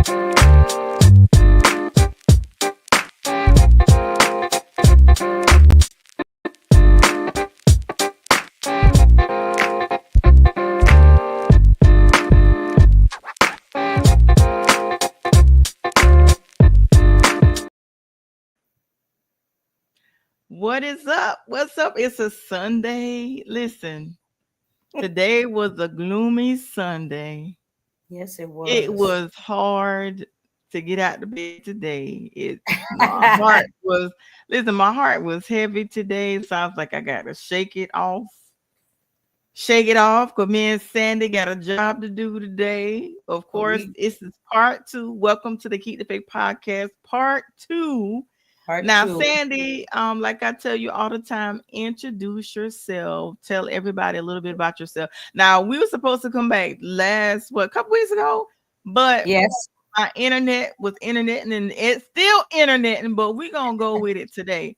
What is up? What's up? It's a Sunday. Listen, today was a gloomy Sunday. Yes, it It was. was hard to get out of bed today. My heart was heavy today. So I was like, I gotta shake it off. Shake it off, because me and Sandy got a job to do today. Of course, We this is part two. Welcome to the Keep the Faith podcast, part two. part Now, two. Sandy, like I tell you all the time, introduce yourself. Tell everybody a little bit about yourself. Now, we were supposed to come back a couple weeks ago, but Yes. my internet was internet and it's still internet, but we're gonna go with it today.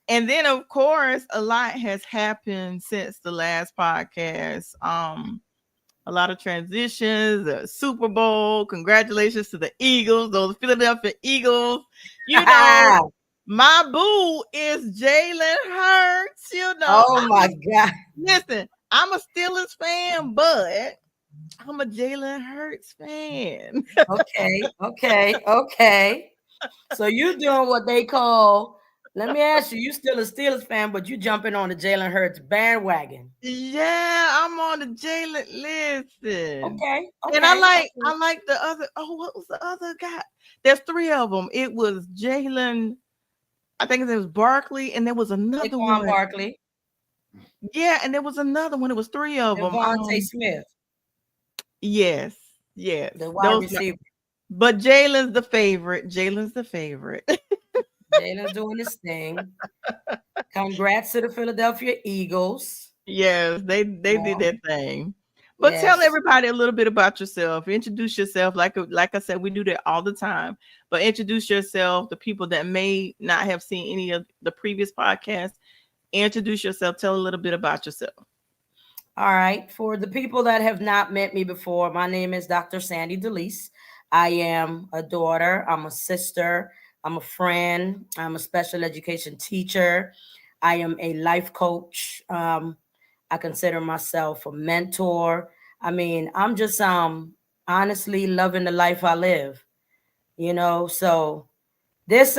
And then, of course, a lot has happened since the last podcast. A lot of transitions, Super Bowl. Congratulations to the Eagles, those Philadelphia Eagles. You know, my boo is Jalen Hurts. Oh my God. Listen, I'm a Steelers fan, but I'm a Jalen Hurts fan. Okay. Okay. Okay. So you doing what they call, let me ask you, you still a Steelers fan, but you jumping on the Jalen Hurts bandwagon. Yeah, I'm on the Jalen. Listen, Okay. and I Okay. like Okay. I like the other. Oh, what was the other guy? There's three of them. It was Jalen. I think it was Barkley, and there was another Saquon one. Barkley, Yeah, and there was another one. It was three of them. Devontae Smith, Yes, yes, the wide those. receiver. But Jalen's the favorite. Jalen's the favorite. Jalen's doing his thing. Congrats to the Philadelphia Eagles. Yes, they did Yeah. their thing. But tell Yes. everybody a little bit about yourself. Introduce yourself. Like I said, we do that all the time. But introduce yourself. The people that may not have seen any of the previous podcasts. Introduce yourself. Tell a little bit about yourself. All right. For the people that have not met me before, my name is Dr. Sandy Delice. I am a daughter, I'm a sister, I'm a friend, I'm a special education teacher, I am a life coach. I consider myself a mentor. I mean, I'm just honestly loving the life I live, So this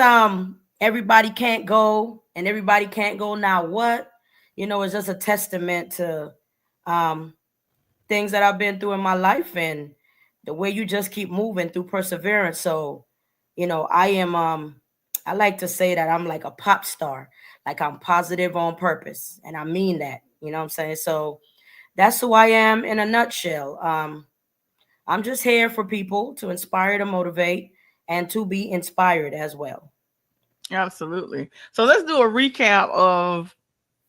everybody can't go and everybody can't go now what? It's just a testament to um things that I've been through in my life and the way you just keep moving through perseverance. So, I am I like to say that I'm like a pop star. Like I'm positive on purpose. And I mean that. You know what I'm saying? So that's who I am in a nutshell. I'm just here for people to inspire, to motivate, and to be inspired as well. Absolutely. So let's do a recap of,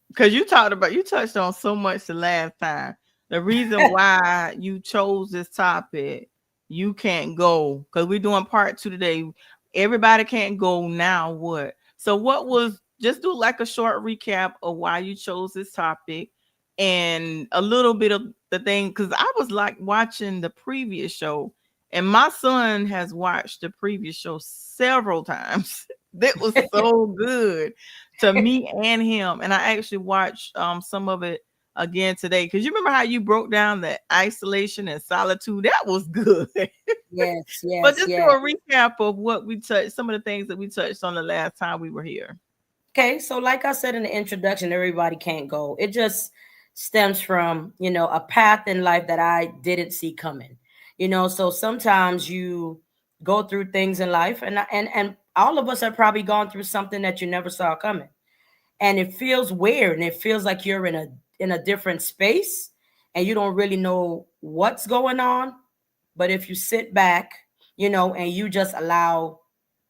because you touched on so much the last time. The reason why you chose this topic, you can't go, because we're doing part two today. Everybody can't go now. What? So what was, just do like a short recap of why you chose this topic and a little bit of the thing, because I was like watching the previous show, and my son has watched the previous show several times. That was so good to me and him. And I actually watched some of it again today, because you remember how you broke down the isolation and solitude. That was good. Yes, But yes, just do yes. a recap of what we touched, some of the things that we touched on the last time we were here. Okay, so like I said in the introduction, everybody can't go. It just stems from, a path in life that I didn't see coming. So sometimes you go through things in life and all of us have probably gone through something that you never saw coming. And it feels weird and it feels like you're in a different space and you don't really know what's going on. But if you sit back, and you just allow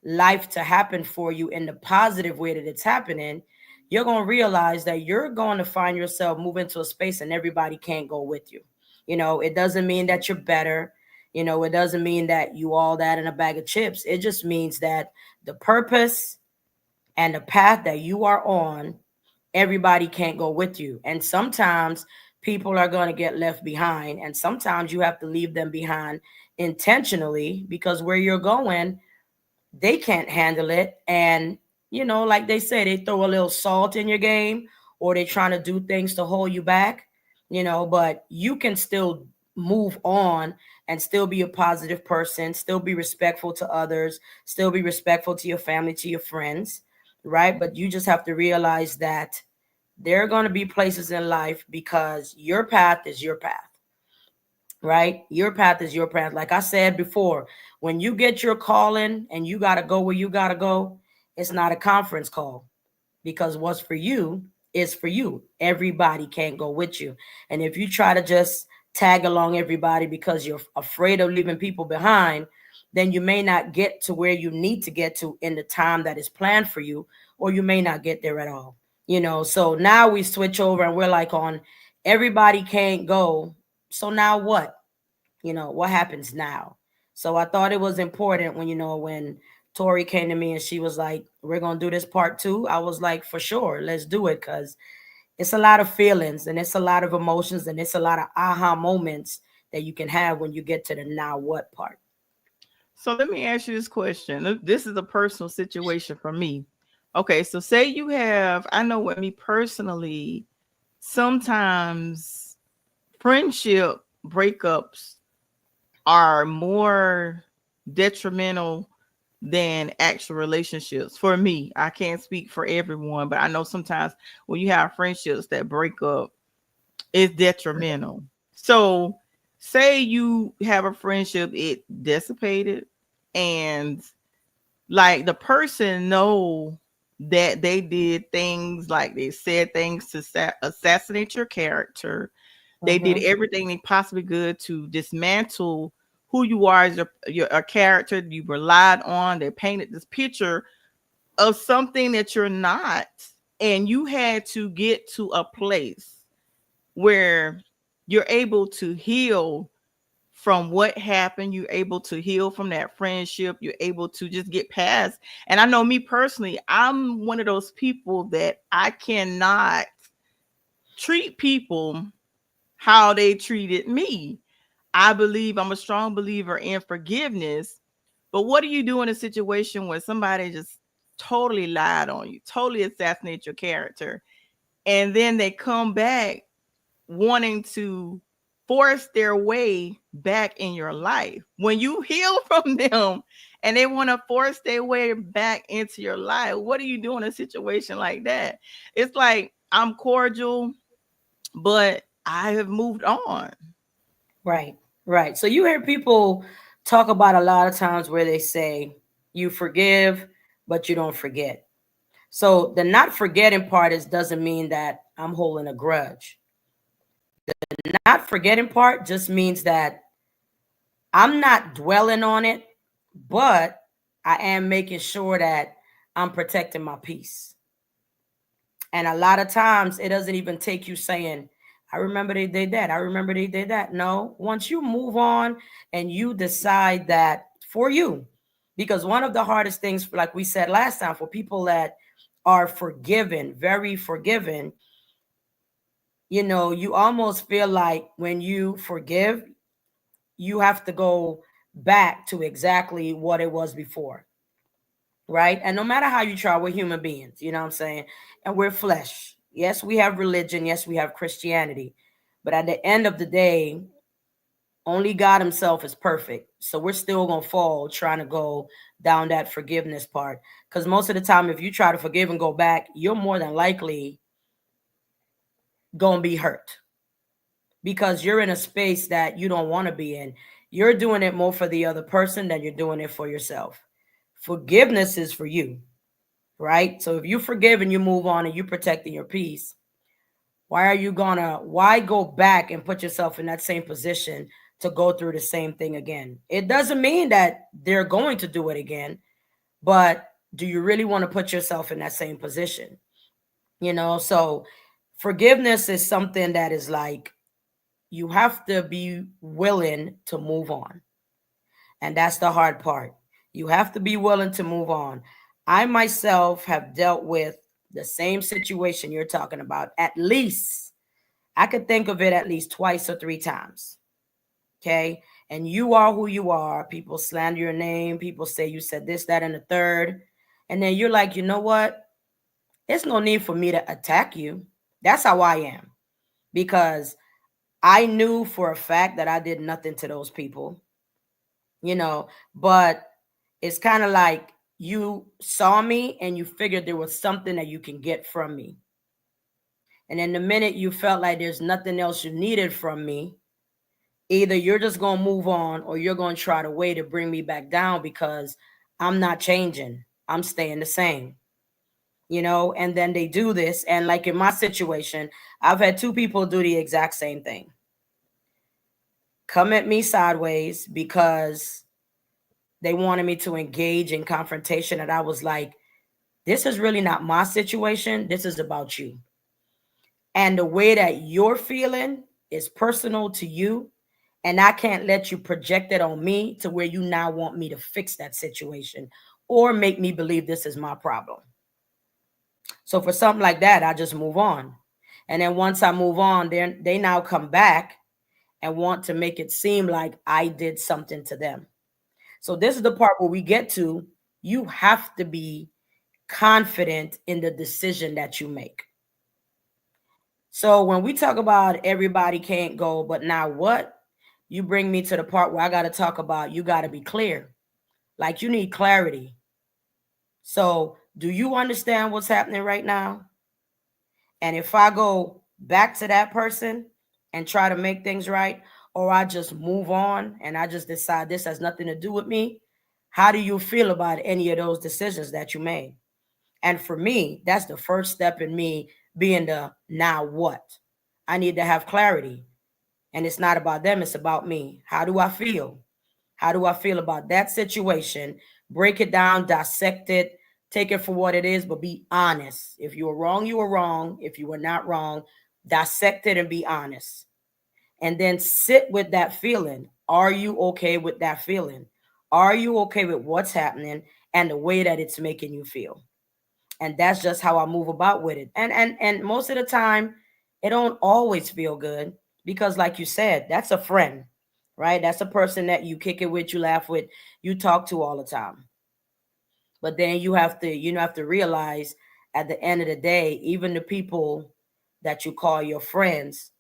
life to happen for you in the positive way that it's happening, you're going to realize that you're going to find yourself move into a space and everybody can't go with you. It doesn't mean that you're better. It doesn't mean that you all that in a bag of chips. It just means that the purpose and the path that you are on, everybody can't go with you. And sometimes people are going to get left behind, and sometimes you have to leave them behind intentionally, because where you're going, they can't handle it. And, like they say, they throw a little salt in your game, or they trying to do things to hold you back, but you can still move on and still be a positive person, still be respectful to others, still be respectful to your family, to your friends, right? But you just have to realize that there are going to be places in life, because your path is your path, right? Your path is your path. Like I said before, when you get your calling and you got to go where you got to go, it's not a conference call, because what's for you is for you. Everybody can't go with you. And if you try to just tag along everybody because you're afraid of leaving people behind, then you may not get to where you need to get to in the time that is planned for you, or you may not get there at all. So now we switch over and we're like on everybody can't go. So now what? What happens now? So I thought it was important when, when Tori came to me and she was like, we're going to do this part two. I was like, for sure, let's do it. Because it's a lot of feelings and it's a lot of emotions and it's a lot of aha moments that you can have when you get to the now what part. So let me ask you this question. This is a personal situation for me. Okay, so say you have, I know with me personally, sometimes friendship breakups are more detrimental than actual relationships. For me, I can't speak for everyone, but I know sometimes when you have friendships that break up, it's detrimental. So, say you have a friendship, it dissipated, and like the person know that they did things, like they said things to assassinate your character. They did Mm-hmm. everything they possibly could to dismantle who you are as your a character you relied on. They painted this picture of something that you're not, and you had to get to a place where you're able to heal from what happened. You're able to heal from that friendship. You're able to just get past. And I know me personally, I'm one of those people that I cannot treat people how they treated me. I believe I'm a strong believer in forgiveness. But what do you do in a situation where somebody just totally lied on you, totally assassinate your character, and then they come back wanting to force their way back in your life? When you heal from them and they want to force their way back into your life, what do you do in a situation like that? It's like I'm cordial, but I have moved on. Right, right. So you hear people talk about a lot of times where they say you forgive, but you don't forget. So the not forgetting part is doesn't mean that I'm holding a grudge. The not forgetting part just means that I'm not dwelling on it, but I am making sure that I'm protecting my peace. And a lot of times it doesn't even take you saying, I remember they did that. I remember they did that. No, once you move on and you decide that for you, because one of the hardest things, like we said last time, for people that are forgiven, very forgiven, you almost feel like when you forgive, you have to go back to exactly what it was before, right? And no matter how you try, we're human beings, you know what I'm saying? And we're flesh. Yes, we have religion. Yes, we have Christianity. But at the end of the day, only God Himself is perfect. So we're still going to fall trying to go down that forgiveness part. Because most of the time, if you try to forgive and go back, you're more than likely going to be hurt, because you're in a space that you don't want to be in. You're doing it more for the other person than you're doing it for yourself. Forgiveness is for you, right? So if you forgive and you move on and you protecting your peace, why go back and put yourself in that same position to go through the same thing again? It doesn't mean that they're going to do it again, but do you really want to put yourself in that same position? So forgiveness is something that is like, you have to be willing to move on. And that's the hard part. You have to be willing to move on. I myself have dealt with the same situation you're talking about. At least I could think of it at least twice or three times. Okay. and you are who you are. People slander your name. People say you said this, that, and the third. And then you're like, you know what? There's no need for me to attack you. That's how I am. Because I knew for a fact that I did nothing to those people, you know, but it's kind of like you saw me and you figured there was something that you can get from me. And then the minute you felt like there's nothing else you needed from me, either you're just going to move on or you're going to try to way to bring me back down because I'm not changing. I'm staying the same, and then they do this. And like in my situation, I've had two people do the exact same thing. Come at me sideways because they wanted me to engage in confrontation. And I was like, this is really not my situation. This is about you. And the way that you're feeling is personal to you. And I can't let you project it on me to where you now want me to fix that situation or make me believe this is my problem. So for something like that, I just move on. And then once I move on, they now come back and want to make it seem like I did something to them. So this is the part where we get to, you have to be confident in the decision that you make. So when we talk about everybody can't go, but now what? You bring me to the part where I got to talk about you got to be clear. Like you need clarity. So do you understand what's happening right now? And if I go back to that person and try to make things right, or I just move on and I just decide this has nothing to do with me, how do you feel about any of those decisions that you made? And for me, that's the first step in me being the now what? I need to have clarity. And it's not about them, it's about me. How do I feel? How do I feel about that situation? Break it down, dissect it, take it for what it is, but be honest. If you were wrong, you were wrong. If you were not wrong, dissect it and be honest. And then sit with that feeling. Are you okay with that feeling? Are you okay with what's happening and the way that it's making you feel? And that's just how I move about with it. And most of the time, it don't always feel good because, like you said, that's a friend, right? That's a person that you kick it with, you laugh with, you talk to all the time. But then you have to realize at the end of the day, even the people that you call your friends,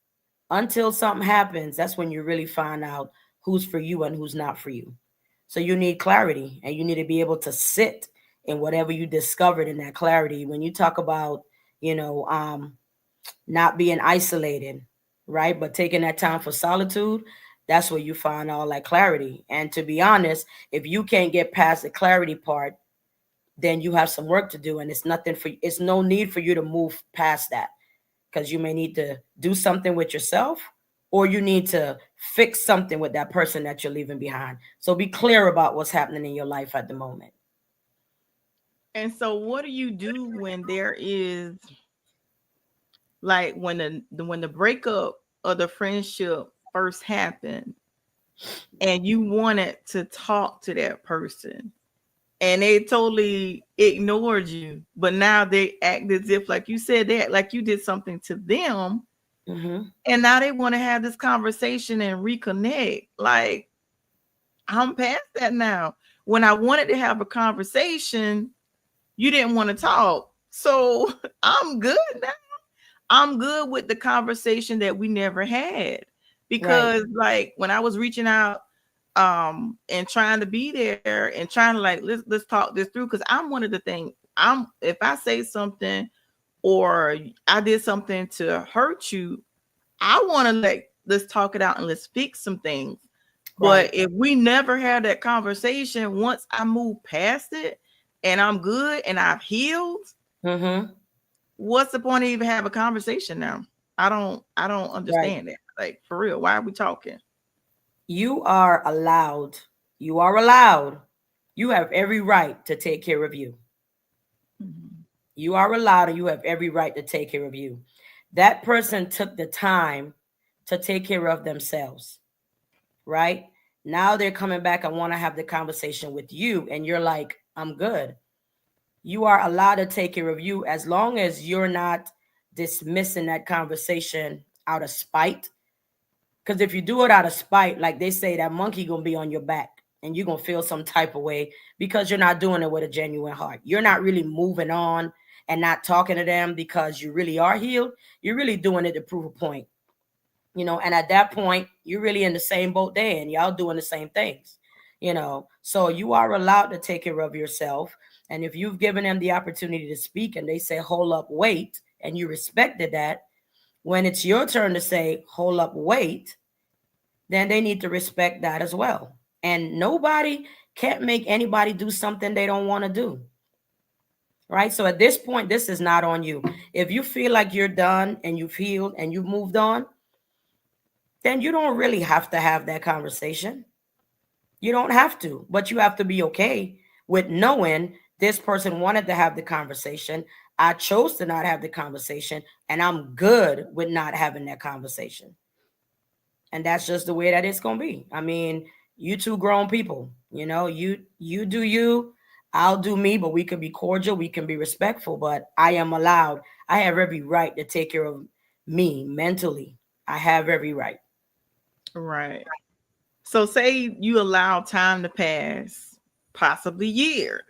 until something happens, that's when you really find out who's for you and who's not for you. So you need clarity and you need to be able to sit in whatever you discovered in that clarity. When you talk about, you know, um, not being isolated, right? But taking that time for solitude, that's where you find all that clarity. And to be honest, if you can't get past the clarity part, then you have some work to do. And it's no need for you to move past that because you may need to do something with yourself or you need to fix something with that person that you're leaving behind. So be clear about what's happening in your life at the moment. And so what do you do when there is like when the breakup of the friendship first happened and you wanted to talk to that person and they totally ignored you, but now they act as if, like you said, they act like you did something to them, Mm-hmm. and now they want to have this conversation and reconnect. Like, I'm past that now. When I wanted to have a conversation, you didn't want to talk. So I'm good now. I'm good with the conversation that we never had. Right. Because like when I was reaching out and trying to be there and trying to like let's talk this through, because I'm one of the things, I'm if I say something or I did something to hurt you, I want to let's talk it out and let's fix some things. But Right. if we never had that conversation, once I move past it and I'm good and I've healed, Mm-hmm. what's the point of even have a conversation now? I don't Right. understand that. Like for real, why are we talking? You are allowed. You are allowed. You have every right to take care of you. Mhm. You are allowed and you have every right to take care of you. That person took the time to take care of themselves, right? Now they're coming back and want to have the conversation with you, and you're like, I'm good. You are allowed to take care of you as long as you're not dismissing that conversation out of spite, Because if you do it out of spite, like they say, that monkey gonna be on your back and you're gonna feel some type of way because you're not doing it with a genuine heart. You're not really moving on and not talking to them because you really are healed. You're really doing it to prove a point. And at that point, you're really in the same boat there and y'all doing the same things. So you are allowed to take care of yourself. And if you've given them the opportunity to speak and they say, hold up, wait, and you respected that, when it's your turn to say, hold up, wait, then they need to respect that as well. And nobody can't make anybody do something they don't want to do. Right. So at this point, this is not on you. If you feel like you're done and you've healed and you've moved on, then you don't really have to have that conversation. You don't have to, but you have to be okay with knowing this person wanted to have the conversation. I chose to not have the conversation, and I'm good with not having that conversation. And that's just the way that it's gonna be. I mean, you two grown people, you do you, I'll do me, but we can be cordial, we can be respectful, but I am allowed, I have every right to take care of me mentally. I have every right. Right. So say you allow time to pass, possibly years.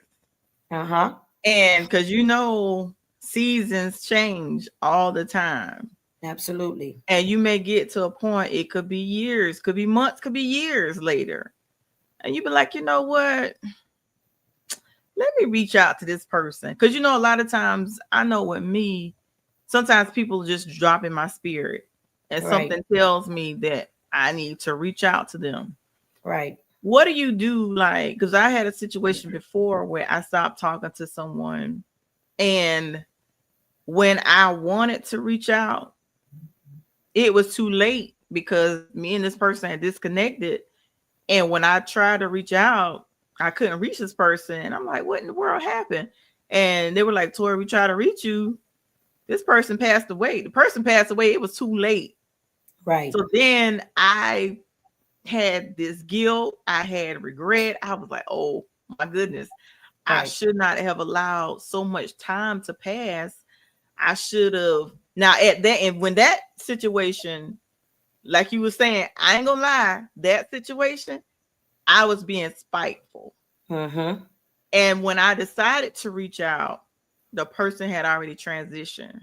Uh-huh. And because seasons change all the time. Absolutely. And you may get to a point, it could be years, could be months, could be years later. And you be like, you know what? Let me reach out to this person. Because a lot of times I know with me, sometimes people just drop in my spirit and Right. something tells me that I need to reach out to them. Right. What do you do? Like, because I had a situation before where I stopped talking to someone, and when I wanted to reach out, it was too late because me and this person had disconnected. And when I tried to reach out, I couldn't reach this person. And I'm like, what in the world happened? And they were like, Tori, we tried to reach you. This person passed away. The person passed away. It was too late. Right. So then I had this guilt. I had regret. I was like, oh my goodness. I Right. should not have allowed so much time to pass. I should have. Now, at that, and when that situation, like you were saying, I ain't gonna lie, that situation, I was being spiteful. Mm-hmm. And when I decided to reach out, the person had already transitioned and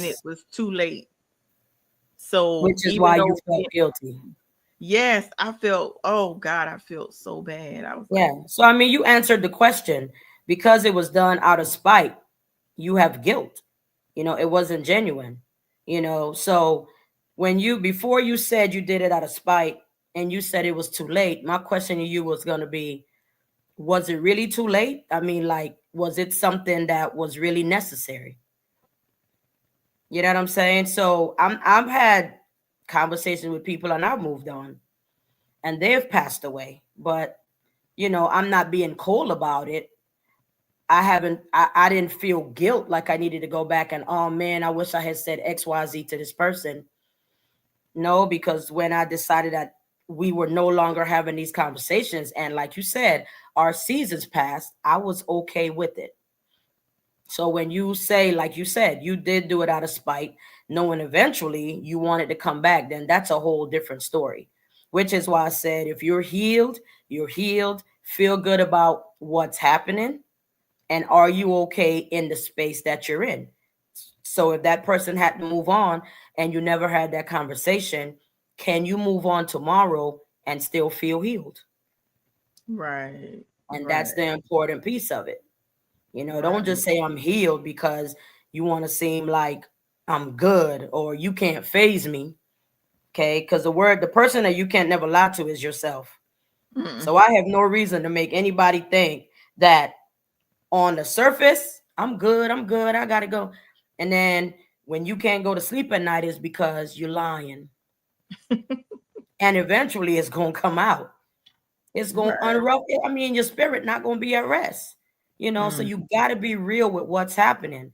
it Yes. was too late. So Which is even why you though, felt guilty. yes, I felt, oh God, I felt so bad. I was like, Yeah. So I mean, you answered the question because it was done out of spite. You have guilt. It wasn't genuine. So when you before you said you did it out of spite and you said it was too late, my question to you was going to be, was it really too late? I mean, like, was it something that was really necessary? You know what I'm saying? So I've had conversations with people and I've moved on and they've passed away. But I'm not being cold about it. I didn't feel guilt like I needed to go back and, oh man, I wish I had said XYZ to this person. No, because when I decided that we were no longer having these conversations, and like you said, our seasons passed, I was okay with it. So when you say, like you said, you did do it out of spite, knowing eventually you wanted to come back, then that's a whole different story. Which is why I said, if you're healed, feel good about what's happening, and are you okay in the space that you're in. So if that person had to move on and you never had that conversation, can you move on tomorrow and still feel healed? right, And right, that's the important piece of it. Don't right. just say I'm healed because you want to seem like I'm good or you can't phase me. Okay. Because the person that you can't never lie to is yourself. Mm. So I have no reason to make anybody think that on the surface, I'm good, I gotta go. And then when you can't go to sleep at night is because you're lying. And eventually it's gonna come out. It's gonna Right. unruffle. I mean, your spirit not gonna be at rest. So Mm. you gotta be real with what's happening.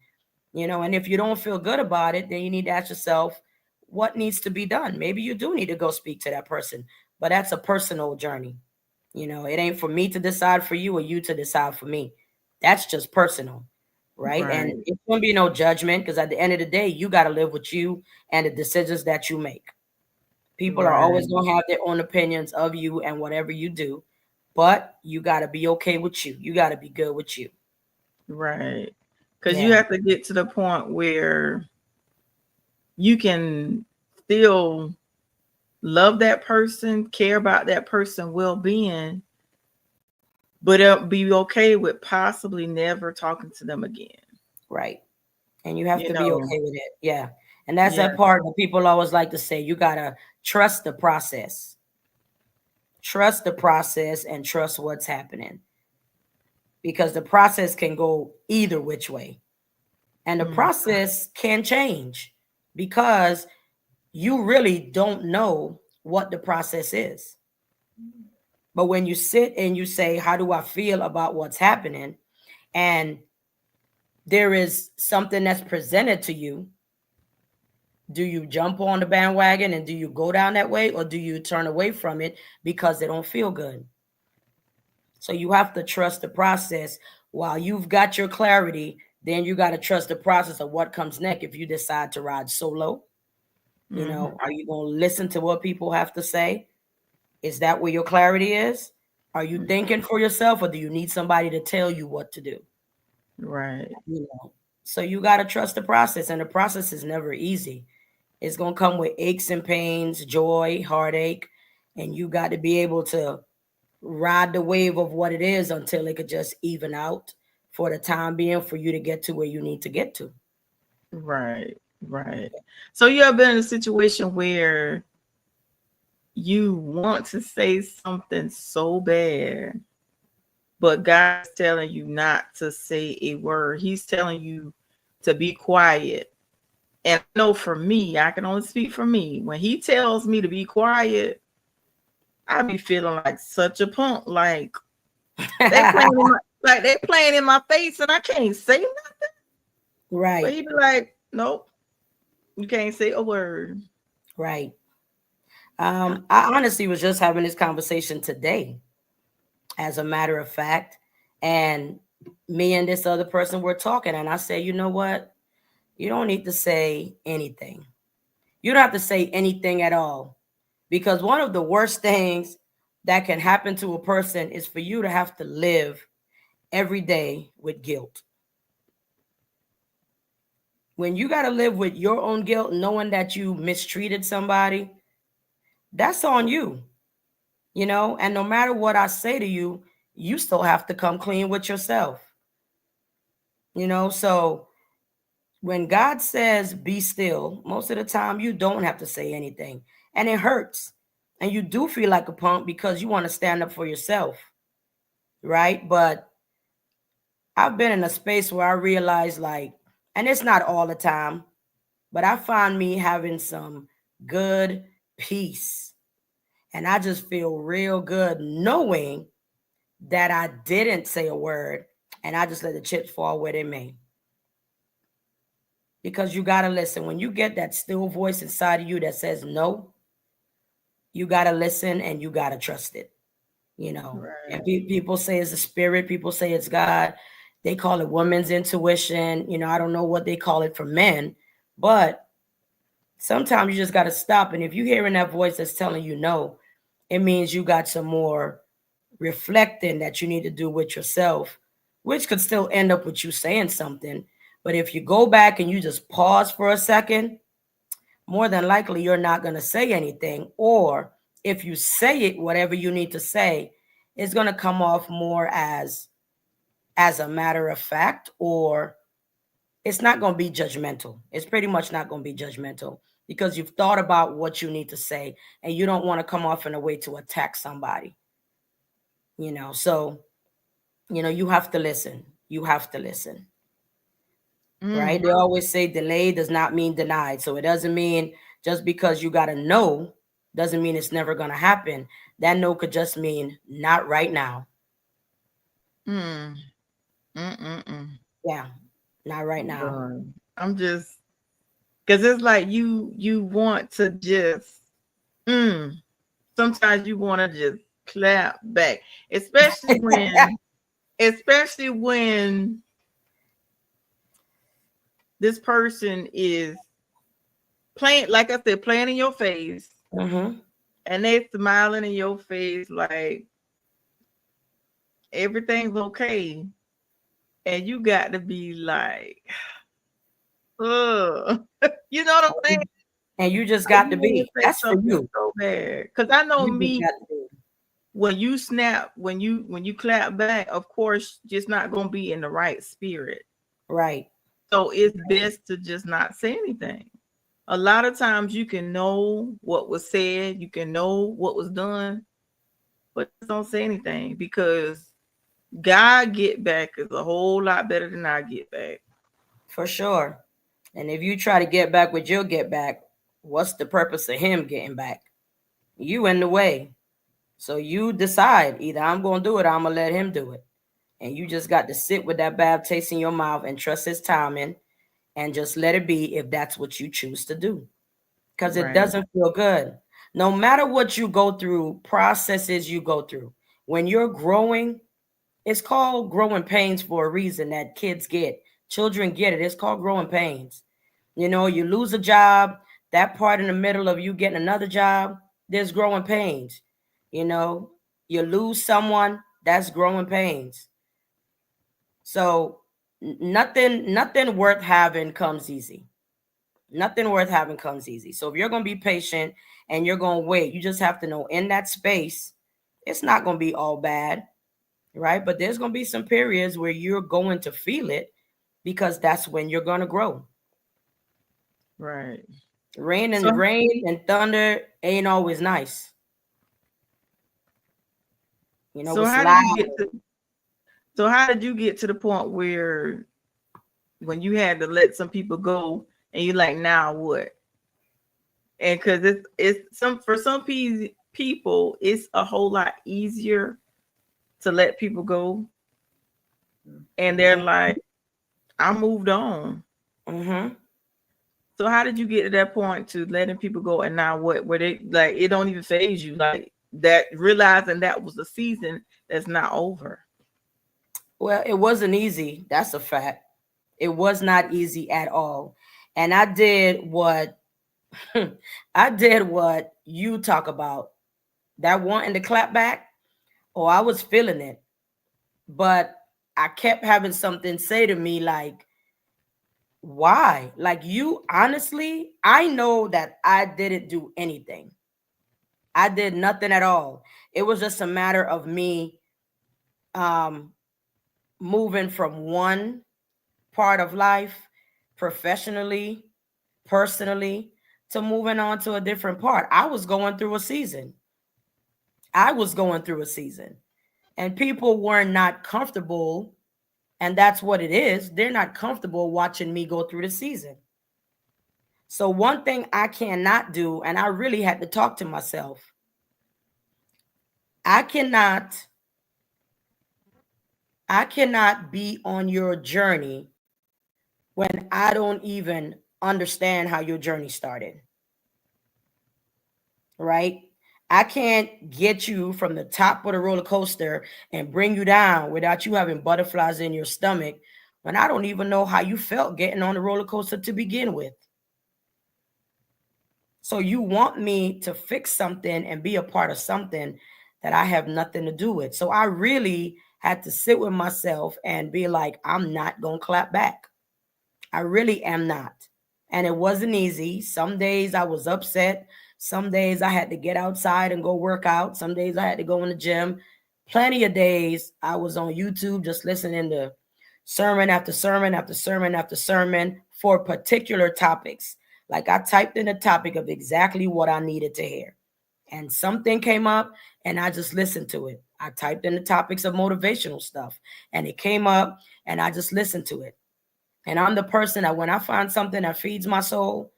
And if you don't feel good about it, then you need to ask yourself what needs to be done. Maybe you do need to go speak to that person, but that's a personal journey. It ain't for me to decide for you or you to decide for me. That's just personal, right? And Right. it's gonna be no judgment because at the end of the day, you got to live with you and the decisions that you make. People are always Right. going to have their own opinions of you and whatever you do, but you got to be okay with you. You got to be good with you. Right. Because you Yeah, have to get to the point where you can still love that person, care about that person' well being, but be okay with possibly never talking to them again. right. And you have You to be know, okay with it. Yeah. And that's yeah, that part that people always like to say. You got to trust the process. Trust the process and trust what's happening, because the process can go either which way. And the mm, process can change because you really don't know what the process is. But when you sit and you say, how do I feel about what's happening? And there is something that's presented to you, do you jump on the bandwagon and do you go down that way, or do you turn away from it because they don't feel good? So you have to trust the process. While you've got your clarity, then you got to trust the process of what comes next. If you decide to ride solo, mm, are you going to listen to what people have to say? Is that where your clarity is? Are you mm, thinking for yourself, or do you need somebody to tell you what to do? right, You know, so you got to trust the process, and the process is never easy. It's going to come with aches and pains, joy, heartache, and you got to be able to ride the wave of what it is until it could just even out for the time being, for you to get to where you need to get to. right, right. So you have been in a situation where you want to say something so bad, but God is telling you not to say a word. He's telling you to be quiet. And I know for me, I can only speak for me. When he tells me to be quiet, I be feeling like such a punk. They playing in my they playing in my face and I can't say nothing. But Right, he be like, nope, you can't say a word. right. I honestly was just having this conversation today, as a matter of fact, and me and this other person were talking, and I said, you know what? You don't need to say anything. You don't have to say anything at all, because one of the worst things that can happen to a person is for you to have to live every day with guilt. When you got to live with your own guilt, knowing that you mistreated somebody, that's on you. And no matter what I say to you, you still have to come clean with yourself. So when God says be still, most of the time you don't have to say anything. And it hurts. And you do feel like a punk because you want to stand up for yourself, right? But I've been in a space where I realize, like, and it's not all the time, but I find me having some good peace. And I just feel real good knowing that I didn't say a word and I just let the chips fall where they may. Because you got to listen. When you get that still voice inside of you that says no, you got to listen and you got to trust it. And Right. people say it's a spirit, people say it's God. They call it woman's intuition. I don't know what they call it for men, but sometimes you just got to stop. And if you're hearing that voice that's telling you no, it means you got some more reflecting that you need to do with yourself, which could still end up with you saying something. But if you go back and you just pause for a second, more than likely you're not going to say anything. Or if you say it, whatever you need to say, it's going to come off more as a matter of fact, or it's not going to be judgmental. It's pretty much not going to be judgmental because you've thought about what you need to say and you don't want to come off in a way to attack somebody. So you have to listen. You have to listen, right? Mm, They always say delay does not mean denied. So it doesn't mean just because you got a no doesn't mean it's never going to happen. That no could just mean not right now. mm, mm, mm, mm. Yeah, not right now. Done. I'm just because it's like you want to just mm, sometimes you want to just clap back, especially when this person is playing, like I said, playing in your face. Mm-hmm. and they smiling in your face like everything's okay, and you got to be like, ugh. You know what I'm saying? And you just Like got you to want to be. say That's for something you. so bad. Cause I know You just me, got to be. when you snap, when you clap back, of course, just not gonna be in the right spirit. Right. So it's best to just not say anything. A lot of times you can know what was said, you can know what was done, but just don't say anything because God get back is a whole lot better than I get back. For sure. And if you try to get back what you'll get back, what's the purpose of him getting back? You in the way. So you decide either I'm going to do it or I'm going to let him do it. And you just got to sit with that bad taste in your mouth and trust his timing and just let it be if that's what you choose to do. Because it Right, doesn't feel good. No matter what you go through, processes you go through, when you're growing, it's called growing pains for a reason that kids get. Children get it. It's called growing pains. You know, you lose a job, that part in the middle of you getting another job, there's growing pains. You know, you lose someone, that's growing pains. So nothing worth having comes easy. Nothing worth having comes easy. So if you're going to be patient and you're going to wait, you just have to know in that space, it's not going to be all bad, right? But there's going to be some periods where you're going to feel it because that's when you're going to grow. right. So Rain and thunder ain't always nice. You know, so it's how did loud. you get to so how did you get to the point where when you had to let some people go and you like now what? And because it's some for some people it's a whole lot easier to let people go, and they're like, I moved on. Mm-hmm. So how did you get to that point to letting people go and now what? Where they like it don't even phase you like that, realizing that was a season that's not over. Well, it wasn't easy. That's a fact. It was not easy at all. And I did what I did what you talk about. That wanting to clap back. Oh, I was feeling it. But I kept having something say to me like, why? Like you honestly, I know that I didn't do anything. I did nothing at all. It was just a matter of me um moving from one part of life professionally, personally, to moving on to a different part. I was going through a season. I was going through a season. And people were not comfortable, and that's what it is. They're not comfortable watching me go through the season. So one thing I cannot do, and I really had to talk to myself, I cannot I cannot be on your journey when I don't even understand how your journey started, right? I can't get you from the top of the roller coaster and bring you down without you having butterflies in your stomach when I don't even know how you felt getting on the roller coaster to begin with. So you want me to fix something and be a part of something that I have nothing to do with. So I really had to sit with myself and be like, I'm not going to clap back. I really am not. And it wasn't easy. Some days I was upset. Some days I had to get outside and go work out. Some days I had to go in the gym. Plenty of days I was on YouTube just listening to sermon after sermon after sermon after sermon for particular topics. Like I typed in a topic of exactly what I needed to hear. And something came up and I just listened to it. I typed in the topics of motivational stuff and it came up and I just listened to it. And I'm the person that when I find something that feeds my soul,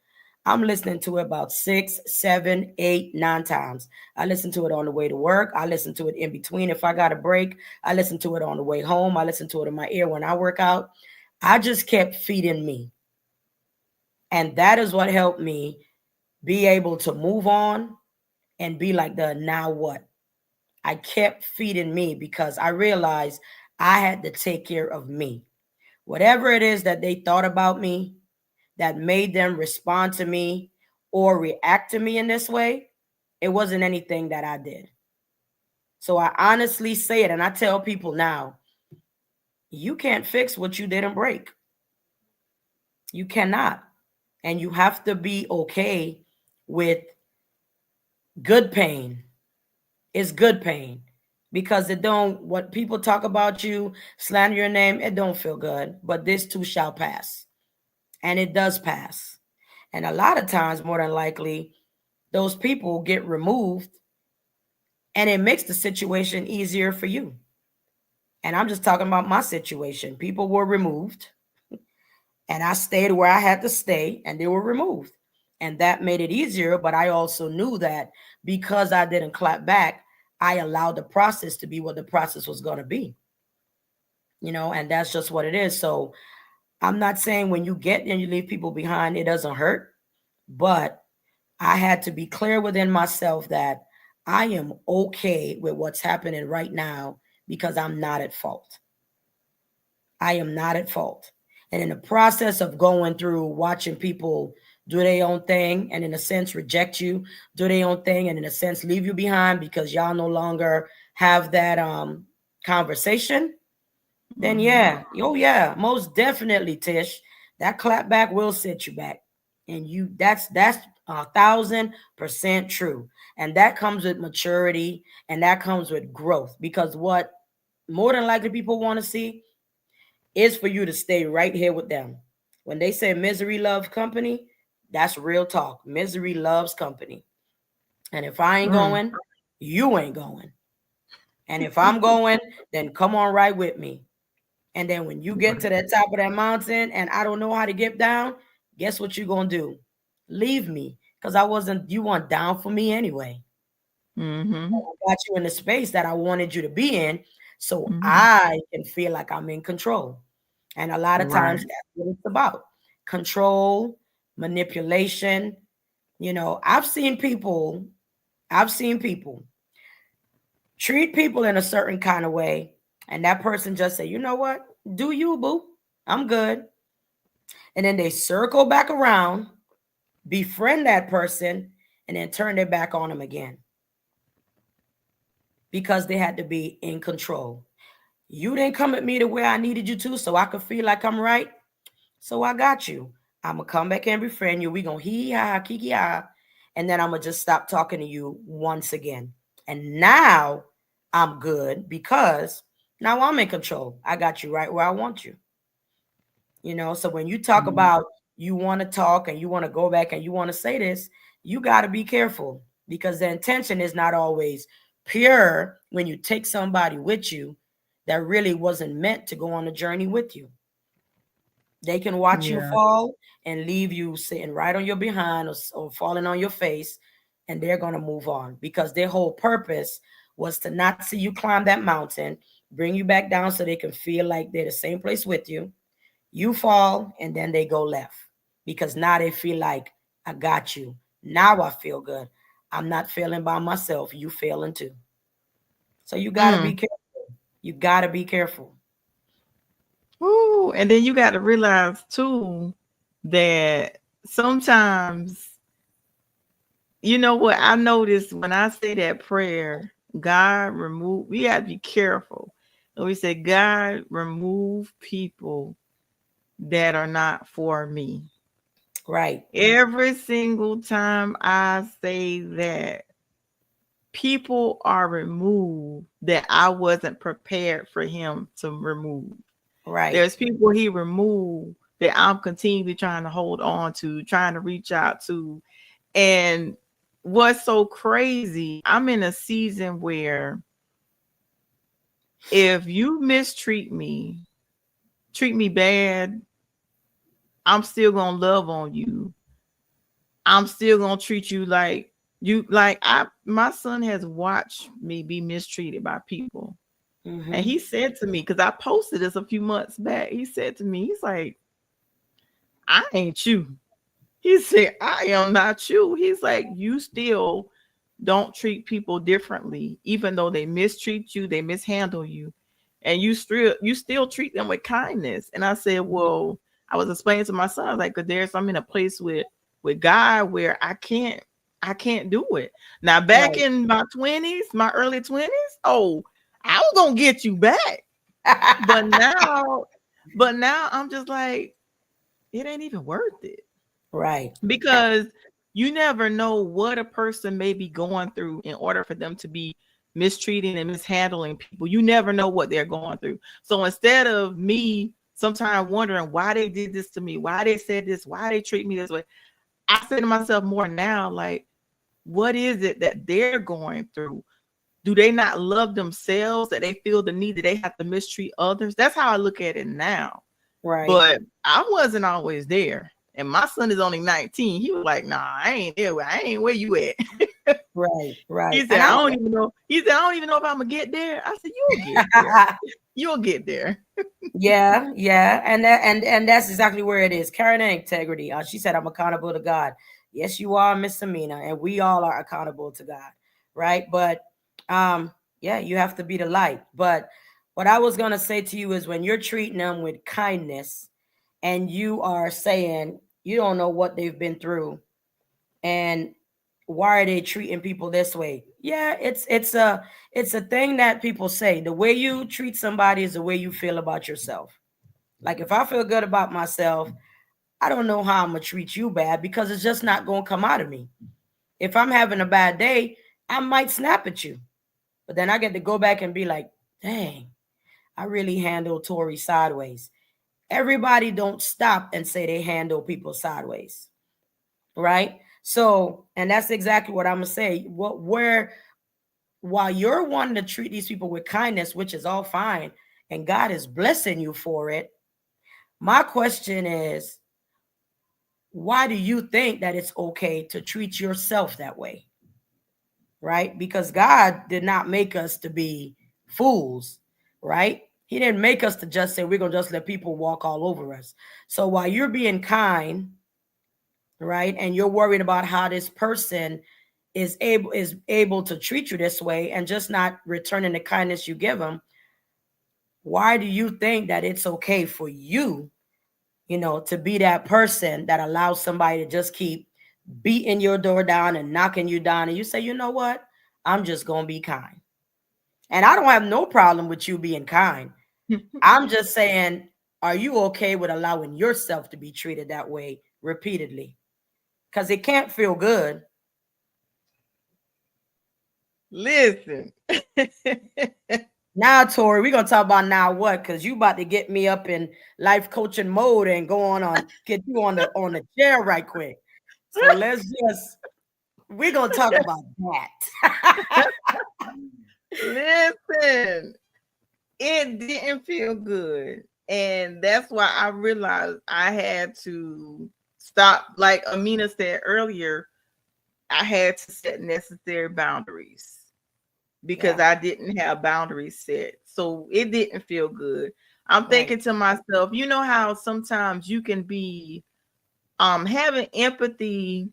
I'm listening to it about 6, 7, 8, 9 times. I listen to it on the way to work. I listen to it in between. If I got a break, I listen to it on the way home. I listen to it in my ear when I work out. I just kept feeding me. And that is what helped me be able to move on and be like the now what? I kept feeding me because I realized I had to take care of me. Whatever it is that they thought about me that made them respond to me or react to me in this way, It wasn't anything that I did. So I honestly say it, and I tell people now, you can't fix what you didn't break. You cannot. And you have to be okay with good pain. It's good pain because it don't, what people talk about you, slander your name, it don't feel good, but this too shall pass. And it does pass. And a lot of times, more than likely, those people get removed and it makes the situation easier for you. And I'm just talking about my situation. People were removed and I stayed where I had to stay and they were removed. And that made it easier. But I also knew that because I didn't clap back, I allowed the process to be what the process was going to be, and that's just what it is. So I'm not saying when you get and you leave people behind, it doesn't hurt, but I had to be clear within myself that I am okay with what's happening right now because I'm not at fault. I am not at fault. And in the process of going through watching people do their own thing and in a sense reject you, do their own thing and in a sense leave you behind because y'all no longer have that conversation, then Mm-hmm. yeah, oh yeah, most definitely, Tish, that clap back will set you back. And that's 1,000% true. And that comes with maturity and that comes with growth because what more than likely people want to see is for you to stay right here with them. When they say misery loves company, that's real talk. Misery loves company. And if I ain't Mm. going, you ain't going. And if I'm going, then come on right with me. And then when you get to the top of that mountain and I don't know how to get down, guess what you're going to do? Leave me because you weren't down for me anyway. Mm-hmm. I got you in the space that I wanted you to be in so Mm-hmm. I can feel like I'm in control. And a lot of times Right. that's what it's about. Control, manipulation. I've seen people treat people in a certain kind of way, and that person just say, you know what? Do you, boo? I'm good. And then they circle back around, befriend that person, and then turn their back on them again because they had to be in control. You didn't come at me the way I needed you to, so I could feel like I'm right. So I got you. I'm gonna come back and befriend you. We gonna hee ha kiki ha, and then I'm gonna just stop talking to you once again. And now I'm good because now I'm in control. I got you right where I want you. So when you talk Mm. about you want to talk and you want to go back and you want to say this, you got to be careful because the intention is not always pure when you take somebody with you that really wasn't meant to go on a journey with you. They can watch you Yeah. fall and leave you sitting right on your behind or falling on your face, and they're going to move on because their whole purpose was to not see you climb that mountain, bring you back down so they can feel like they're the same place with you. You fall, and then they go left because now they feel like, I got you. Now I feel good. I'm not failing by myself. You failing too. So you got to be Mm. careful. You got to be careful. Ooh, and then you got to realize too that sometimes, you know what I noticed when I say that prayer, God remove, we got to be careful. And we say, God remove people that are not for me. Right. Every single time I say that, people are removed that I wasn't prepared for him to remove. Right. There's people he removed that I'm continually trying to hold on to, trying to reach out to. And what's so crazy, I'm in a season where if you mistreat me, treat me bad, I'm still gonna love on you. I'm still gonna treat you like my son has watched me be mistreated by people. And Mm-hmm. he said to me, because I posted this a few months back, he said to me, he's like, I ain't you. He said, I am not you. He's like, you still don't treat people differently, even though they mistreat you, they mishandle you, and you still treat them with kindness. And I said, well, I was explaining to my son, like, cause I'm in a place with God where I can't do it. Now, back Right. in my 20s, my early 20s, oh, I was gonna get you back. But now, but now I'm just like, it ain't even worth it. Right. Because you never know what a person may be going through in order for them to be mistreating and mishandling people. You never know what they're going through. So instead of me sometimes wondering why they did this to me, why they said this, why they treat me this way, I say to myself more now, like, what is it that they're going through? Do they not love themselves that they feel the need that they have to mistreat others? That's how I look at it now. Right. But I wasn't always there. And my son is only 19. He was like, nah, I ain't there. I ain't where you at. Right. Right. He said, And I I don't even know. He said, I don't even know if I'm gonna get there. I said, you'll get there. You'll get there. yeah, yeah, and that's exactly where it is. Carrying an integrity. She said, "I'm accountable to God." Yes, you are, Miss Amina, and we all are accountable to God, right? But yeah, you have to be the light. But what I was gonna say to you is, when you're treating them with kindness, and you are saying you don't know what they've been through, and why are they treating people this way? Yeah, it's a thing that people say. The way you treat somebody is the way you feel about yourself. Like if I feel good about myself, I don't know how I'm gonna treat you bad because it's just not gonna come out of me. If I'm having a bad day, I might snap at you, but then I get to go back and be like, dang, I really handled Tori sideways. Everybody don't stop and say they handle people sideways, right? So, and that's exactly what I'm gonna say. What where while you're wanting to treat these people with kindness, which is all fine, and God is blessing you for it, my question is, why do you think that it's okay to treat yourself that way? Right? Because God did not make us to be fools, right? He didn't make us to just say we're going to just let people walk all over us. So while you're being kind, right, and you're worried about how this person is able to treat you this way and just not returning the kindness you give them, why do you think that it's okay for you, to be that person that allows somebody to just keep beating your door down and knocking you down, and you say, you know what, I'm just gonna be kind? And I don't have no problem with you being kind. I'm just saying, are you okay with allowing yourself to be treated that way repeatedly? Because it can't feel good. Listen. Now, Tori, we're gonna talk about now what, because you about to get me up in life coaching mode and go on get you on the chair right quick. So we're gonna talk about that. Listen. It didn't feel good. And that's why I realized I had to stop. Like Amina said earlier, I had to set necessary boundaries because Yeah. I didn't have boundaries set. So it didn't feel good. I'm Right. thinking to myself, you know how sometimes you can be having empathy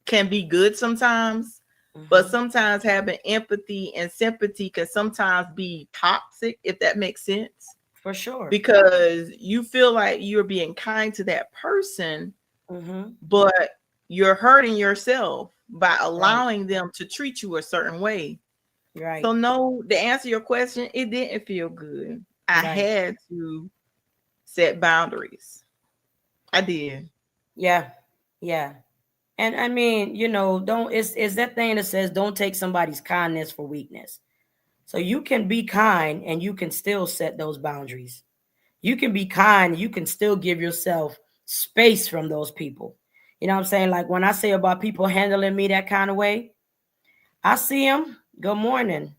can be good sometimes, but Hmm. sometimes having empathy and sympathy can sometimes be toxic, if that makes sense, For sure. because you feel like you're being kind to that person, Hmm. but you're hurting yourself by Right. allowing them to treat you a certain way. Right. So no, to answer your question, it didn't feel good. I Right. had to set boundaries. I did. Yeah. Yeah. And I mean, don't it's that thing that says don't take somebody's kindness for weakness. So you can be kind and you can still set those boundaries. You can be kind, you can still give yourself space from those people. You know what I'm saying? Like when I say about people handling me that kind of way, I see them, good morning.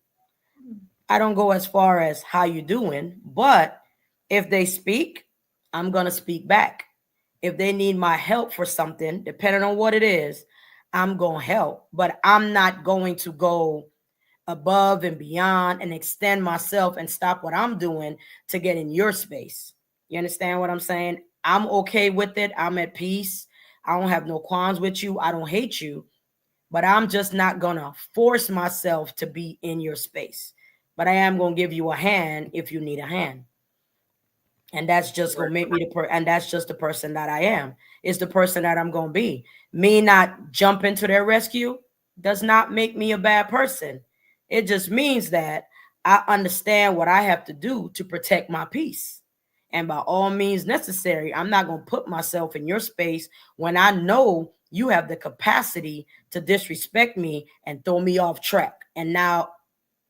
I don't go as far as how you doing, but if they speak, I'm going to speak back. If they need my help for something, depending on what it is, I'm going to help, but I'm not going to go above and beyond and extend myself and stop what I'm doing to get in your space. You understand what I'm saying? I'm okay with it. I'm at peace. I don't have no qualms with you. I don't hate you, but I'm just not going to force myself to be in your space. But I am going to give you a hand if you need a hand. And that's just going to make me and that's just the person that I am. It's the person that I'm going to be. Me not jump into their rescue. does not make me a bad person. It just means that I understand what I have to do to protect my peace. And by all means necessary, I'm not going to put myself in your space when I know you have the capacity to disrespect me and throw me off track. And now,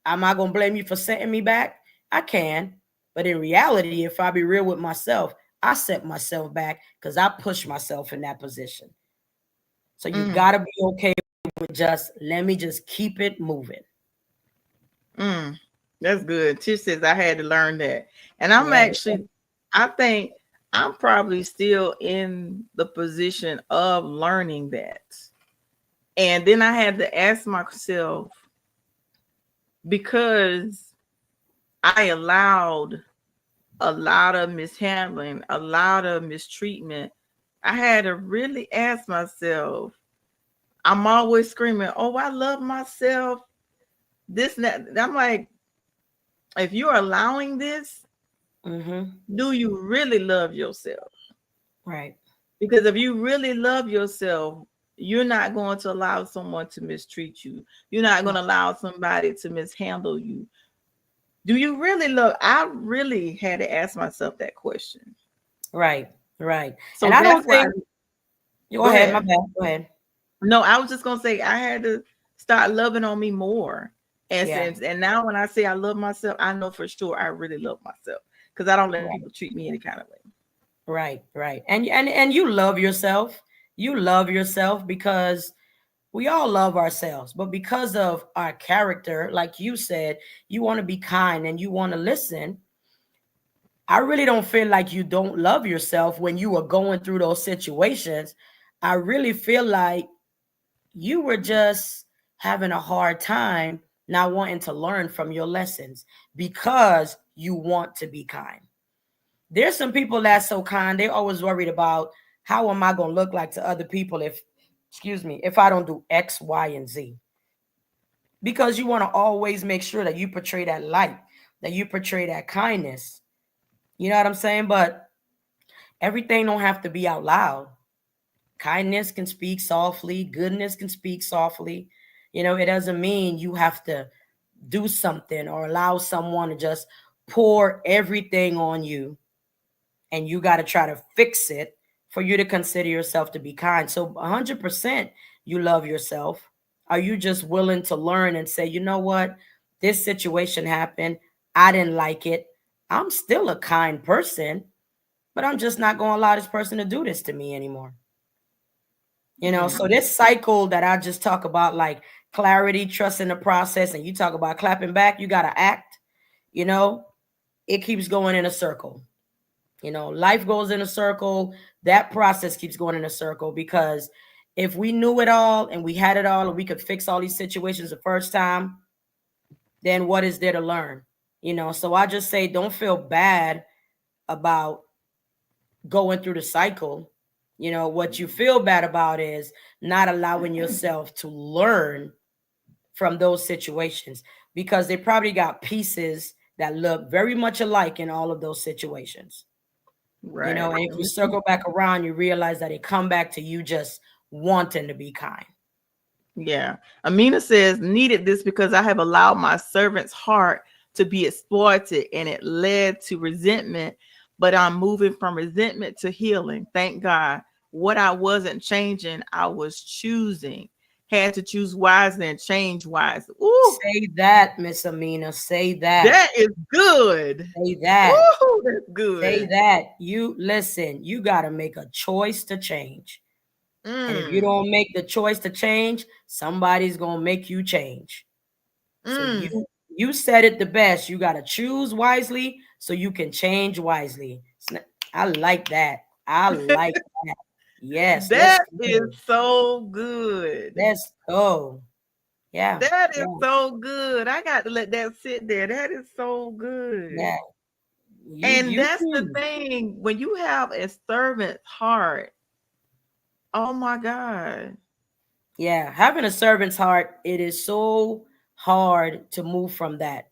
am I going to blame you for setting me back? I can. But in reality, if I be real with myself, I set myself back because I pushed myself in that position. So you Mm, got to be okay with just let me just keep it moving. mm. That's good. Tish says I had to learn that. And I'm Yeah. actually, I think I'm probably still in the position of learning that. And then I had to ask myself, because I allowed a lot of mishandling, a lot of mistreatment, I had to really ask myself, I'm always screaming, oh, I love myself. This and that. I'm like, if you're allowing this, Mm-hmm. do you really love yourself? Right. Because if you really love yourself, you're not going to allow someone to mistreat you. You're not going to allow somebody to mishandle you. Do you really love? I really had to ask myself that question. Right. Right. And So I that's don't why. think, go Go ahead, my ahead. bad. Go ahead. No, I was just gonna say I had to start loving on me more. And Yeah. since and now when I say I love myself, I know for sure I really love myself because I don't let Right. people treat me any kind of way. Right. Right. And you love yourself. You love yourself because we all love ourselves, but because of our character, like you said, you want to be kind and you want to listen. I really don't feel like you don't love yourself when you were going through those situations. I really feel like you were just having a hard time not wanting to learn from your lessons because you want to be kind. There's some people that's so kind, they always worried about how am I going to look like to other people if, excuse me, if I don't do X, Y, and Z. Because you want to always make sure that you portray that light, that you portray that kindness. You know what I'm saying? But everything don't have to be out loud. Kindness can speak softly, goodness can speak softly. You know, it doesn't mean you have to do something or allow someone to just pour everything on you and you got to try to fix it for you to consider yourself to be kind. So 100% you love yourself. Are you just willing to learn and say, you know what? This situation happened. I didn't like it. I'm still a kind person, but I'm just not going to allow this person to do this to me anymore. You know, so Mm, this cycle that I just talk about, like clarity, trust in the process, and you talk about clapping back, you got to act, you know, it keeps going in a circle. You know, life goes in a circle. That process keeps going in a circle because if we knew it all and we had it all and we could fix all these situations the first time, then what is there to learn? You know, so I just say don't feel bad about going through the cycle. You know, what you feel bad about is not allowing yourself to learn from those situations because they probably got pieces that look very much alike in all of those situations. You know, right. and if you circle back around, you realize that it come back to you just wanting to be kind. Yeah. Amina says, needed this because I have allowed my servant's heart to be exploited and it led to resentment. But I'm moving from resentment to healing. Thank God. What I wasn't changing, I was choosing. Had to choose wisely and change wisely. Ooh, Say that, Miss Amina. Say that. that is good. Say that. Ooh, that's Say good. that. You listen, you got to make a choice to change. And if you Mm, don't make the choice to change, somebody's going to make you change. So mm. you said it the best. You got to choose wisely so you can change wisely. I like that. I like that. Yes, let's That is go. so good. Let's go. Yeah. That is Yeah. so good. I got to let that sit there. That is so good. Yeah. And You that's the thing. When you have a servant heart, oh my God. yeah, having a servant's heart, it is so hard to move from that.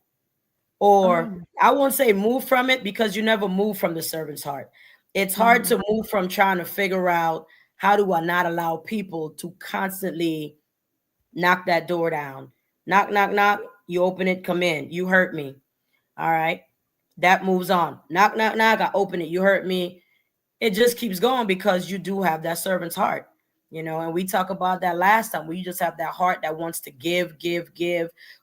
Or Oh, I won't say move from it because you never move from the servant's heart. It's hard mhm. to move from trying to figure out how do I not allow people to constantly Knock that door down. Knock, knock, knock. You open it, come in. You hurt me. All right. That moves on. Knock, knock, knock. I open it. You hurt me. It just keeps going because you do have that servant's heart, and we talk about that last time, where you just have that heart that wants to give,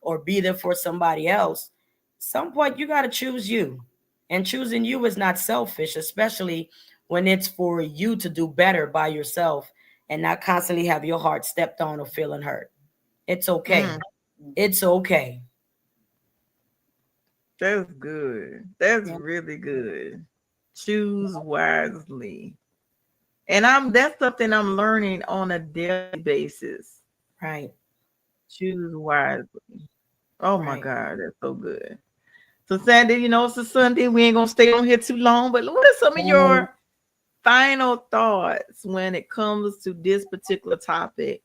or be there for somebody else. Some point you got to choose you, and choosing you is not selfish, especially when it's for you to do better by yourself and not constantly have your heart stepped on or feeling hurt. It's okay. Mm, It's okay. that's good. That's Yeah. really good. Choose wisely. And that's something I'm learning on a daily basis. Right. Choose wisely. Oh my Right. God, that's so good. So Sandy, it's a Sunday. We ain't gonna stay on here too long, but what are some of your final thoughts when it comes to this particular topic?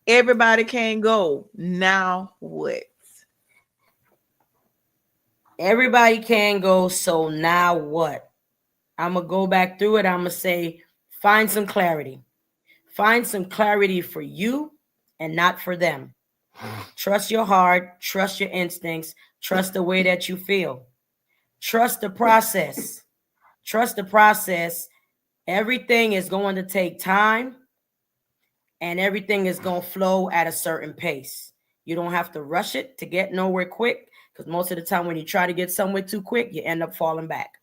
Everybody can go. Now what? Everybody can go. So now what? I'm going to go back through it. I'm going to say, find some clarity. Find some clarity for you and not for them. Trust your heart. Trust your instincts. Trust the way that you feel. Trust the process. Trust the process. Everything is going to take time, and everything is going to flow at a certain pace. You don't have to rush it to get nowhere quick, because most of the time when you try to get somewhere too quick, you end up falling back.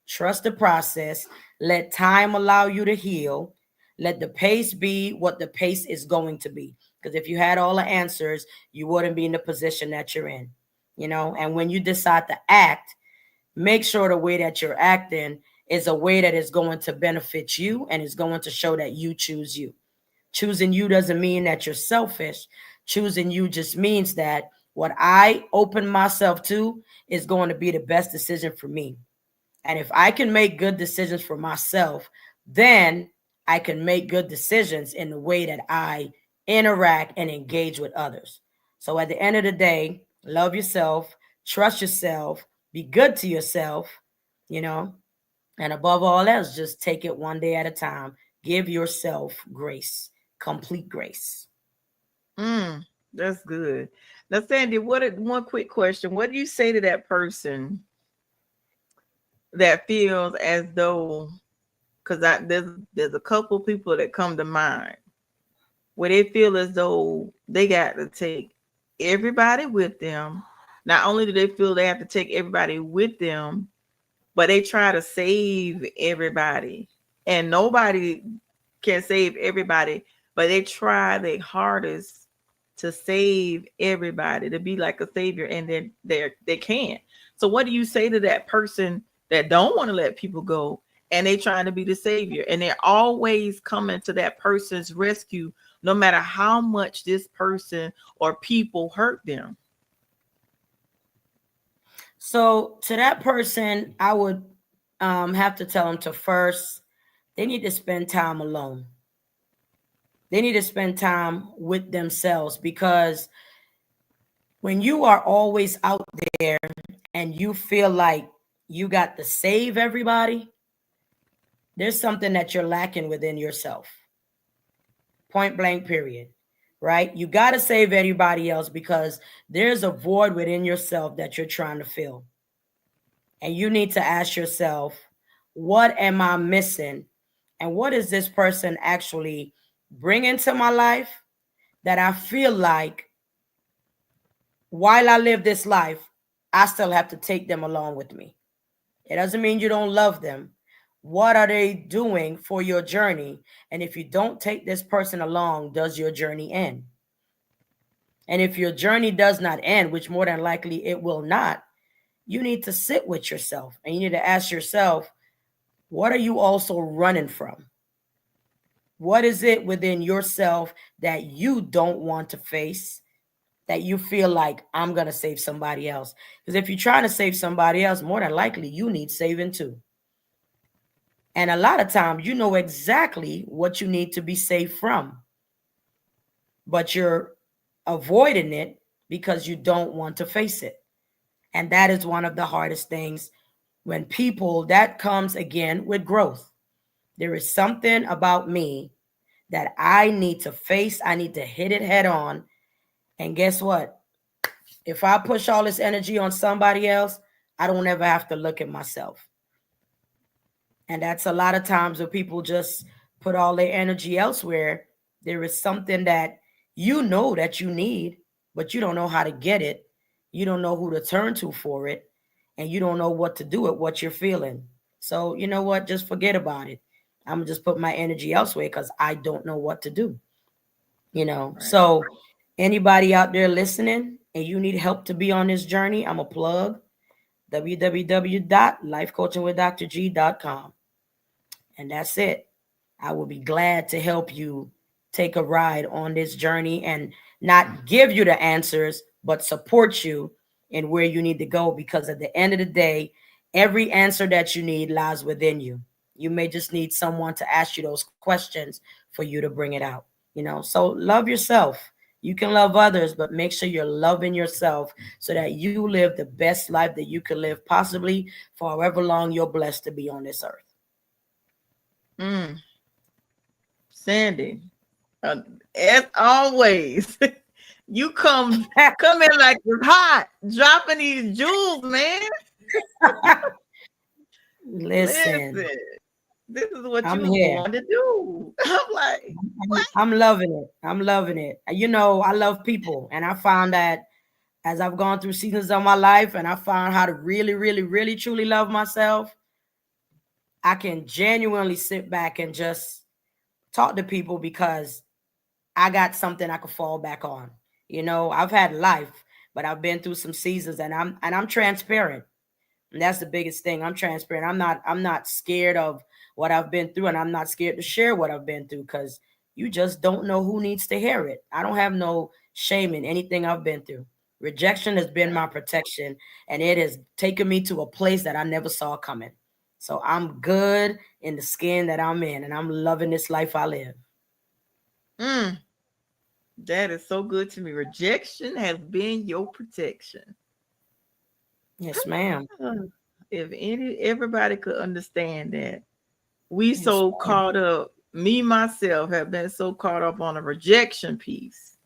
Trust the process. Let time allow you to heal. Let the pace be what the pace is going to be. Because if you had all the answers, you wouldn't be in the position that you're in. And when you decide to act, make sure the way that you're acting is a way that is going to benefit you and is going to show that you choose you. Choosing you doesn't mean that you're selfish. Choosing you just means that what I open myself to is going to be the best decision for me. And if I can make good decisions for myself, then I can make good decisions in the way that I interact and engage with others. So at the end of the day, love yourself, trust yourself, be good to yourself, you know, and above all else, just take it one day at a time. Give yourself grace, complete grace. Mm, that's good. Now, Sandy, one quick question. What do you say to that person that feels as though, because there's a couple people that come to mind where they feel as though they got to take everybody with them. Not only do they feel they have to take everybody with them, but they try to save everybody. And nobody can save everybody, but they try their hardest to save everybody, to be like a savior, and then they can't. So what do you say to that person that don't want to let people go, and they trying to be the savior, and they're always coming to that person's rescue, no matter how much this person or people hurt them? So to that person, I would have to tell them to first, they need to spend time alone. They need to spend time with themselves, because when you are always out there and you feel like you got to save everybody, there's something that you're lacking within yourself. Point blank, period. Right? You got to save everybody else because there's a void within yourself that you're trying to fill. And you need to ask yourself, what am I missing? And what is this person actually bringing to my life that I feel like while I live this life, I still have to take them along with me? It doesn't mean you don't love them. What are they doing for your journey? And if you don't take this person along, does your journey end? And if your journey does not end, which more than likely it will not, you need to sit with yourself and you need to ask yourself, what are you also running from? What is it within yourself that you don't want to face, that you feel like I'm going to save somebody else? Because if you're trying to save somebody else, more than likely you need saving too. And a lot of times you know exactly what you need to be saved from, but you're avoiding it because you don't want to face it. And that is one of the hardest things when people, that comes again with growth. There is something about me that I need to face. I need to hit it head on. And guess what? If I push all this energy on somebody else, I don't ever have to look at myself. And that's a lot of times where people just put all their energy elsewhere. There is something that you know that you need, but you don't know how to get it. You don't know who to turn to for it. And you don't know what to do with what you're feeling. So, you know what? Just forget about it. I'm going to just put my energy elsewhere because I don't know what to do. Right. So anybody out there listening and you need help to be on this journey, I'm a plug www.lifecoachingwithdrg.com. And that's it. I will be glad to help you take a ride on this journey and not give you the answers, but support you in where you need to go. Because at the end of the day, every answer that you need lies within you. You may just need someone to ask you those questions for you to bring it out. So love yourself. You can love others, but make sure you're loving yourself so that you live the best life that you could live possibly for however long you're blessed to be on this earth. Mm, Sandy, as always, you come in like it's hot, dropping these jewels, man. Listen, Listen, this is what you I'm was here. born to do. I'm like, what? I'm loving it. I'm loving it. I love people. And I found that as I've gone through seasons of my life and I found how to really, really, really, truly love myself, I can genuinely sit back and just talk to people because I got something I could fall back on. I've had life, but I've been through some seasons and I'm transparent. And that's the biggest thing. I'm transparent. I'm not scared of what I've been through, and I'm not scared to share what I've been through because you just don't know who needs to hear it. I don't have no shame in anything I've been through. Rejection has been my protection, and it has taken me to a place that I never saw coming. So I'm good in the skin that I'm in, and I'm loving this life I live. Mm, that is so good to me. Rejection has been your protection. Yes, ma'am. If everybody could understand that, we Yes, so ma'am. caught up. Me myself have been so caught up on a rejection piece.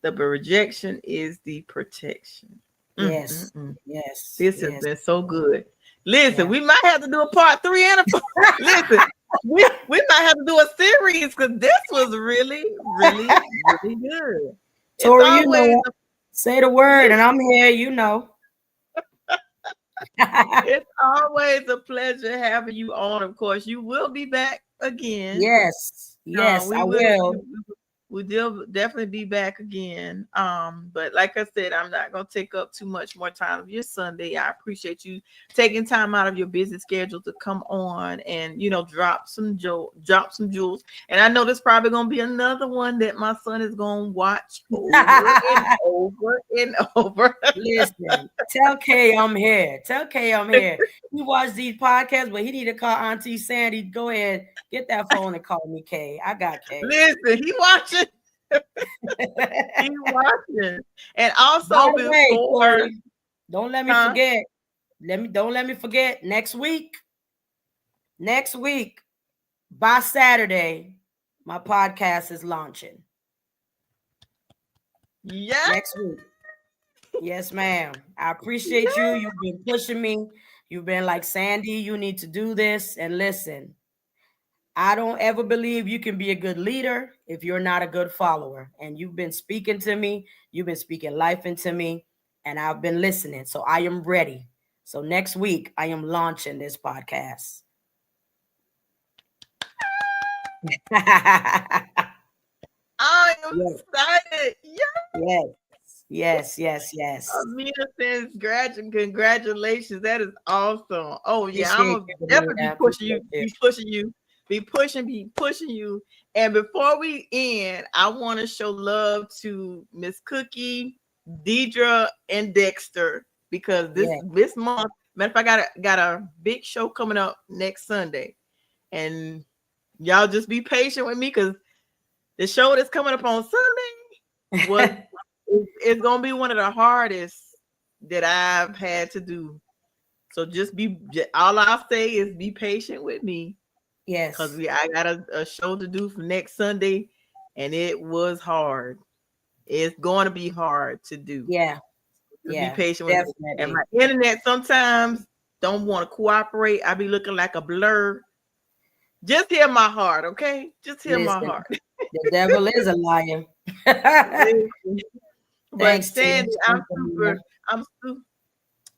The rejection is the protection. Mm, mm, Yes, mm. yes, This has yes. been so good. Listen, Yeah. we might have to do a part 3 and a listen. We might have to do a series because this was really, really, really good. It's Tori, always a say the word, and listen. I'm here. It's always a pleasure having you on. Of course, you will be back again. Yes, yes, We I will. will. We will definitely be back again. But like I said, I'm not gonna take up too much more time of your Sunday. I appreciate you taking time out of your busy schedule to come on and drop some jewels. And I know there's probably gonna be another one that my son is gonna watch over and over and over. Listen, tell Kay I'm here. Tell Kay I'm here. He watch these podcasts, but he need to call Auntie Sandy. Go ahead, get that phone and call me Kay. I got Kay. Listen, he watching. He watching. And By also the way, before, Tori, don't let me huh? forget. Don't let me forget. Next week, by Saturday, my podcast is launching. Yeah, Next week. Yes, ma'am. I appreciate you. You've been pushing me. You've been like, Sandy, you need to do this. And listen, I don't ever believe you can be a good leader if you're not a good follower. And you've been speaking to me, you've been speaking life into me, and I've been listening. So I am ready. So next week, I am launching this podcast. I am Yes, excited. Yeah, yes. Amina says, congratulations. That is awesome. Oh yeah, I'm Appreciate gonna you, definitely Benita. Appreciate you. be pushing you. And before we end, I want to show love to Miss Cookie, Deidre, and Dexter because Yeah. this month, matter of fact, got a big show coming up next Sunday, and y'all just be patient with me because the show that's coming up on Sunday was it's gonna be one of the hardest that I've had to do. So just all I'll say is be patient with me Yes. because I got a show to do for next Sunday, and it was hard. It's going to be hard to do. Yeah. Just be Yeah. patient with me. And Definitely. my internet sometimes don't want to cooperate. I be looking like a blur. Just hear my heart, okay? Just hear my Listen, heart. the devil is a liar. Listen. But Thanks, T. Sandy, I'm Thanks, Amina. super. I'm super.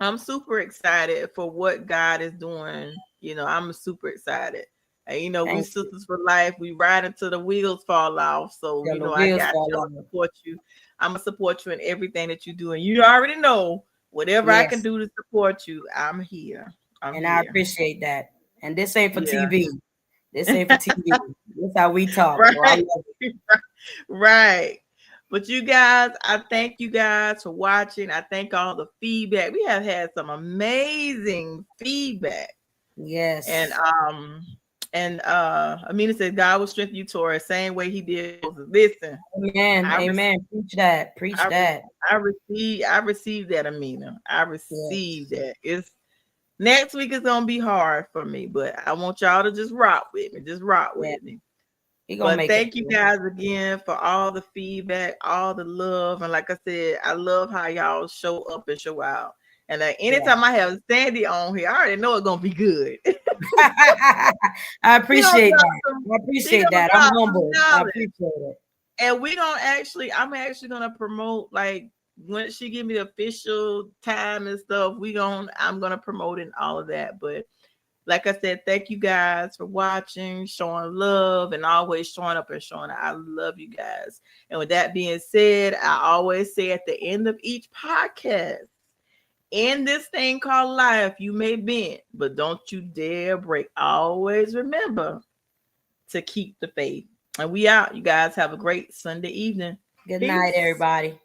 I'm super excited for what God is doing. I'm super excited. And we Thank you. sisters for life. We ride until the wheels fall off. So, Till the I wheels got fall you. I'm off. gonna support you. I'm gonna support you in everything that you do. And you already know whatever I can Yes. do to support you, I'm here. I'm And I here. appreciate that. And this ain't for Yeah. TV. This ain't for TV. This how we talk. So I Right. love it. Right. But you guys, I thank you guys for watching. I thank all the feedback. We have had some amazing feedback. And Yes. Amina said God will strengthen you, Tori, same way he did Moses. Listen, Amen. I Amen. Preach that. Preach I that. I received that, Amina. I Yes. received that. It's next week is gonna be hard for me, but I want y'all to just rock with me. Just rock Yeah. with me. He gonna But make it thank you through. guys again for all the feedback, all the love. And like I said, I love how y'all show up and show out. And like Yeah. anytime I have Sandy on here, I already know it's gonna be good. I She gonna appreciate drop that. some, I she appreciate gonna that. I'm drop some humble. I knowledge. appreciate it. And I'm actually gonna promote, like, when she give me the official time and stuff, I'm gonna promote and all of that. But like I said, thank you guys for watching, showing love, and always showing up and showing out. I love you guys. And with that being said, I always say at the end of each podcast, in this thing called life, you may bend, but don't you dare break. Always remember to keep the faith. And we out. You guys have a great Sunday evening. Good night, Peace. everybody.